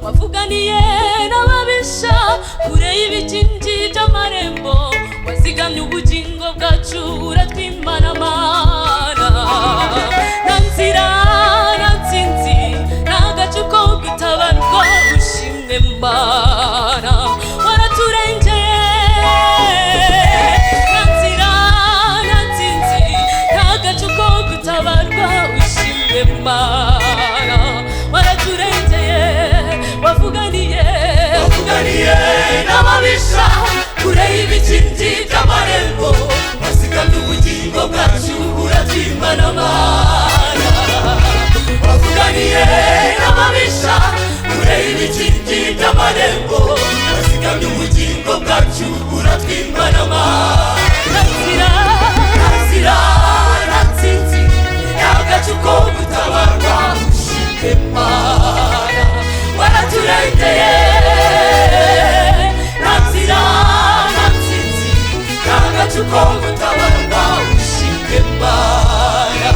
wavuganiye n'ababisha kure y'ibikingi by'amarembo wazigamye ubugingo bwacu uratwimana mana nta nzira nta ntsinzi nta gace ko gutabarwa ushimwe mana waraturengeye nta nzira nta ntsinzi nta gace ko gutabarwa ushimwe mana waraturengeye wavuganiye n'ababisha kure y'ibikingi by'amarembo wazigamye ubugingo bwacu uratwimana mana wavuganiye n'ababisha kure y'ibikingi by'amarembo wazigamye ubugingo bwacu uratwimana mana nta nzira nta ntsinzi nta gace ko gutabarwa ushimwe mana waraturengeye nta nzira nta ntsinzi nta gace ko gutabarwa ushimwe mana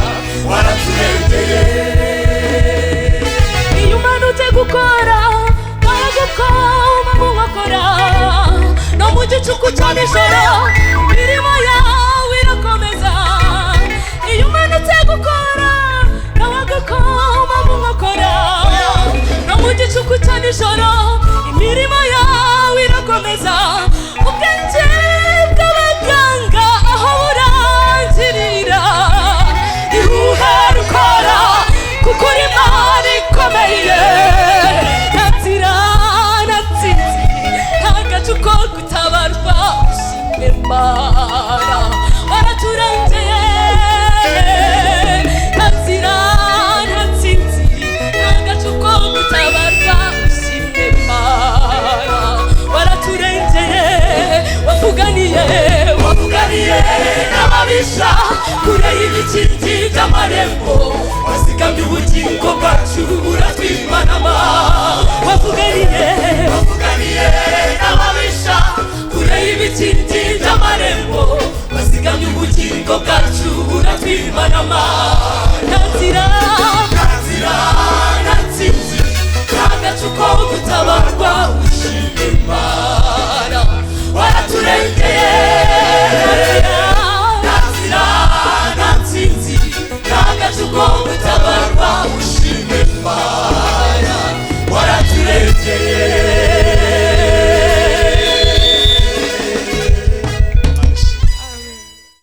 waraturengeye iyo umanutse gukora baragukoma mu bakora no mu gicuku cya nijoro imirimo yawe irakomeza iyo umanutse gukora baragukoma mu bakora no mu gicuku cya nijoro imirimo yawe irakomeza ubwenge bw'abaganga aho burangirira iruhera ukora kuko uri imana ikomeye nta nzira nta ntsinzi nta gace ko gutabarwa ushimwe mana waraturengeye nta nzira nta ntsinzi nta gace ko gutabarwa ushimwe mana waraturengeye wavuganiye n'ababisha kure y'ibikingi by'amarembo wazigamye ubugingo bwacu uratwimana mana wavuganiye